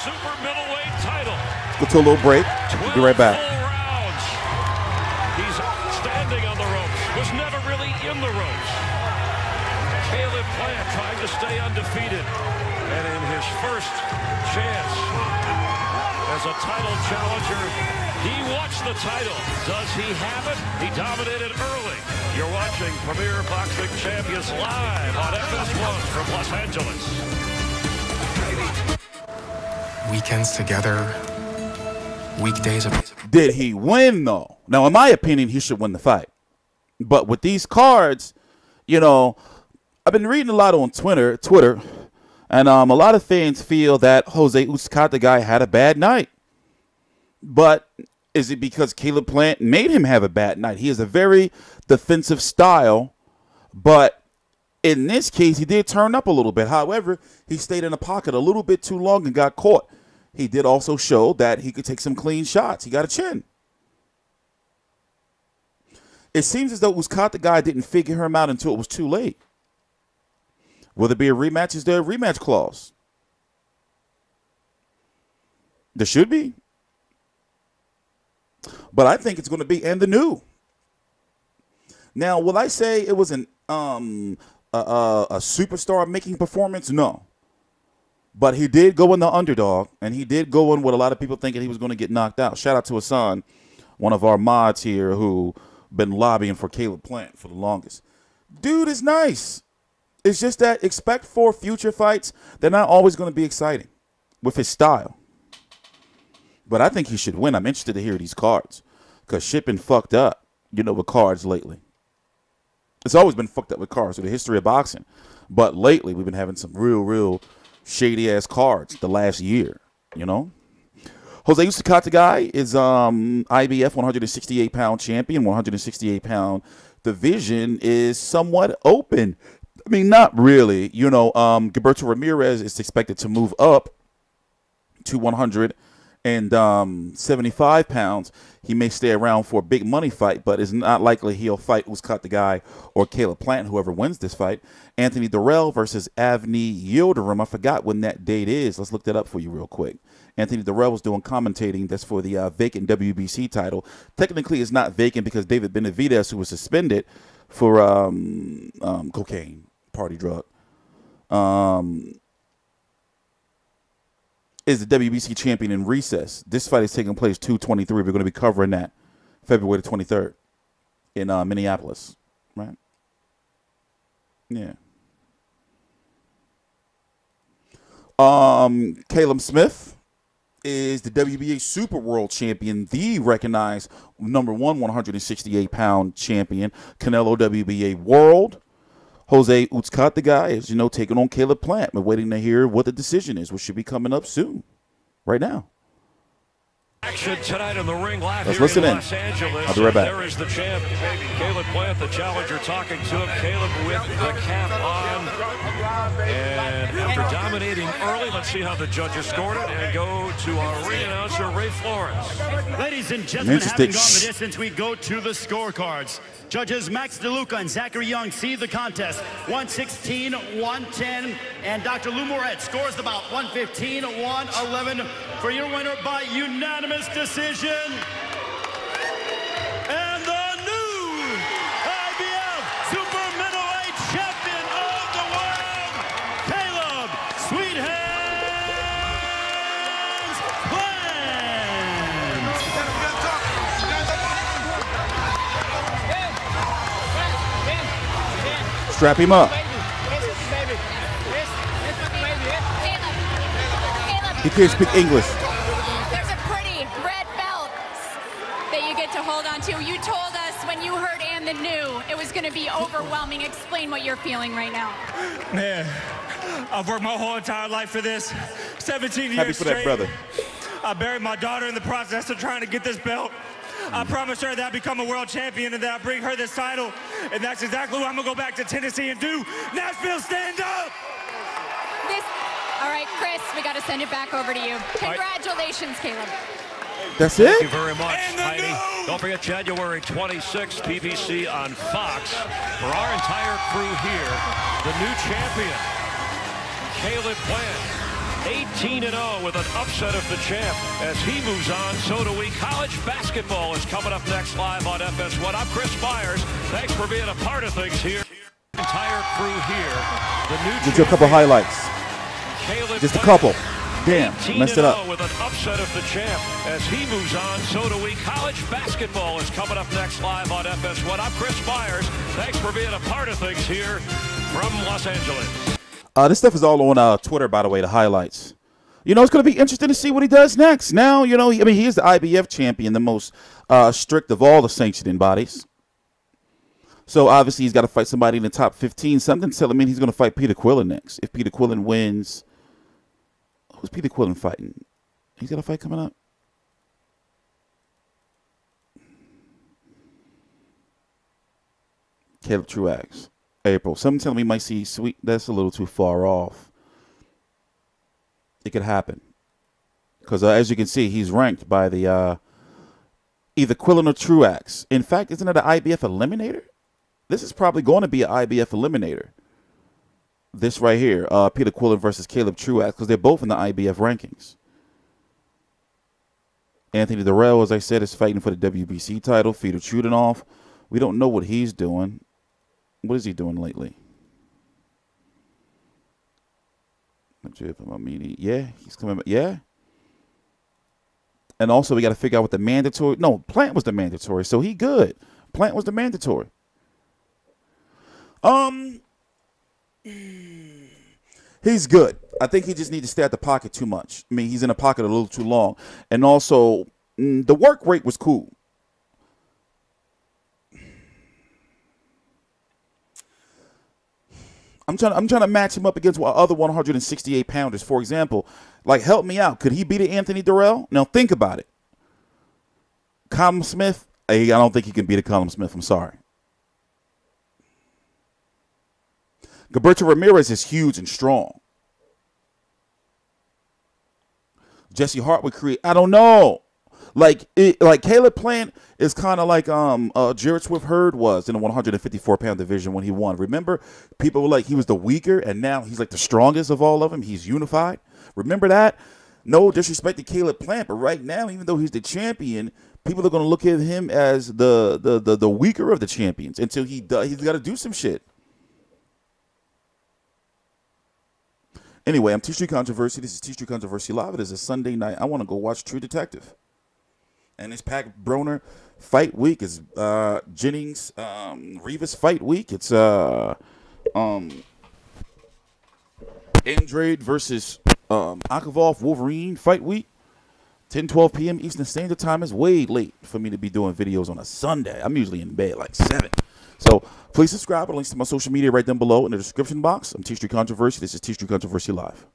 super middleweight title. Go to a little break. We'll be right back. Rounds. He's standing on the ropes. Was never really in the ropes. Caleb Plant trying to stay undefeated. And in his first chance as a title challenger, he wants the title. Does he have it? He dominated early. You're watching Premier Boxing Champions live on FS1 from Los Angeles. Weekends together, weekdays. Did he win, though? Now, in my opinion, he should win the fight. But with these cards, you know, I've been reading a lot on Twitter, and a lot of fans feel that Jose Uzcategui had a bad night. But is it because Caleb Plant made him have a bad night? He has a very defensive style, but in this case, he did turn up a little bit. However, he stayed in the pocket a little bit too long and got caught. He did also show that he could take some clean shots. He got a chin. It seems as though Uzcategui didn't figure him out until it was too late. Will there be a rematch? Is there a rematch clause? There should be. But I think it's going to be and the new. Now, will I say it was a superstar making performance? No. But he did go in the underdog, and he did go in what a lot of people thinking he was going to get knocked out. Shout out to Hassan, one of our mods here who been lobbying for Caleb Plant for the longest. Dude is nice. It's just that expect for future fights, they're not always going to be exciting with his style. But I think he should win. I'm interested to hear these cards because shit been fucked up, you know, with cards lately. It's always been fucked up with cards through the history of boxing. But lately, we've been having some real shady-ass cards the last year, you know. Jose Uzcategui is IBF 168-pound champion. 168-pound division is somewhat open. I mean, not really. You know, Gilberto Ramirez is expected to move up to 175 pounds. He may stay around for a big money fight, but it's not likely he'll fight Uzcategui or Caleb Plant, whoever wins this fight. Anthony Durrell versus Avni Yildirim. I forgot when that date is. Let's look that up for you real quick. Anthony Durrell was doing commentating. That's for the vacant WBC title. Technically, it's not vacant because David Benavidez, who was suspended for cocaine, party drug, is the WBC champion in recess. This fight is taking place 2/23. We're going to be covering that February the 23rd in Minneapolis, right? Yeah. Caleb Smith is the WBA Super World Champion, the recognized #1 168-pound champion. Canelo WBA World. Jose Uzcategui is, you know, taking on Caleb Plant. We're waiting to hear what the decision is, which should be coming up soon, right now. Action tonight in the ring live Let's here listen in in. Los Angeles. I'll be right back. There is the champ, Caleb Plant, the challenger, talking to him. Caleb with the cap on. And after dominating early, let's see how the judges scored it and go to our ring announcer, Ray Flores. Ladies and gentlemen, having gone the distance, we go to the scorecards. Judges Max DeLuca and Zachary Young see the contest 116-110, and Dr. Lou Moret scores the bout 115-111 for your winner by unanimous decision. And the new IBF Super Middleweight Champion of the world, Caleb Sweet Hands Plant. Strap him up. He can't speak English. There's a pretty red belt that you get to hold on to. You told us when you heard "and the new" it was going to be overwhelming. Explain what you're feeling right now. Man, I've worked my whole entire life for this. 17 years Happy for straight. that brother. I buried my daughter in the process of trying to get this belt. I promised her that I'd become a world champion and that I'd bring her this title. And that's exactly what I'm going to go back to Tennessee and do. Nashville, stand up! All right, Chris, we got to send it back over to you. Congratulations, Caleb. That's it? Thank you very much, Heidi. Don't forget January 26th, PBC on Fox. For our entire crew here, the new champion, Caleb Plant. 18-0 with an upset of the champ. As he moves on, so do we. College basketball is coming up next live on FS1. I'm Chris Byers. Thanks for being a part of things here. Entire crew here. The new Get you a couple highlights. Just a couple. Damn, messed it up. With an upset of the champ. As he moves on, so do we. College basketball is coming up next live on FS1. I'm Chris Byers. Thanks for being a part of things here from Los Angeles. This stuff is all on Twitter, by the way, the highlights. You know, it's going to be interesting to see what he does next. Now, you know, I mean, he is the IBF champion, the most strict of all the sanctioning bodies. So, obviously, he's got to fight somebody in the top 15. Something's telling me he's going to fight Peter Quillen next. If Peter Quillen wins, who's Peter Quillen fighting? He's got a fight coming up. Caleb Truax. April. Something telling me might see Sweet. That's a little too far off. It could happen. Because as you can see, he's ranked by the either Quillen or Truax. In fact, isn't it an IBF eliminator? This is probably going to be an IBF eliminator. This right here, Peter Quillen versus Caleb Truax, because they're both in the IBF rankings. Anthony Durrell, as I said, is fighting for the WBC title. Fedor Chudinov, we don't know what he's doing. What is he doing lately? Yeah, he's coming back. Yeah. And also, we got to figure out what the mandatory. No, Plant was the mandatory, so he good. Plant was the mandatory. He's good. I think he just needs to stay at the pocket too much. I mean, he's in the pocket a little too long. And also, the work rate was cool. I'm trying to match him up against other 168 pounders. For example, like, help me out. Could he beat Anthony Durrell? Now think about it. Callum Smith, I don't think he can beat a Callum Smith. I'm sorry. Gilberto Ramirez is huge and strong. Jesse Hart would create. I don't know. Like Caleb Plant is kind of like Jarrett Swift Hurd was in the 154-pound division when he won. Remember, people were like he was the weaker, and now he's like the strongest of all of them. He's unified. Remember that? No disrespect to Caleb Plant, but right now, even though he's the champion, people are going to look at him as the weaker of the champions until he's got to do some shit. Anyway, I'm TstreeT Controversy. This is TstreeT Controversy Live. It is a Sunday night. I want to go watch True Detective. And it's Pat Broner fight week. It's Jennings Rivas fight week. It's Andrade versus Akhilov Wolverine fight week. 10-12 p.m. Eastern Standard Time is way late for me to be doing videos on a Sunday. I'm usually in bed like 7. So please subscribe. Links to my social media right down below in the description box. I'm TstreeT Controversy. This is TstreeT Controversy Live.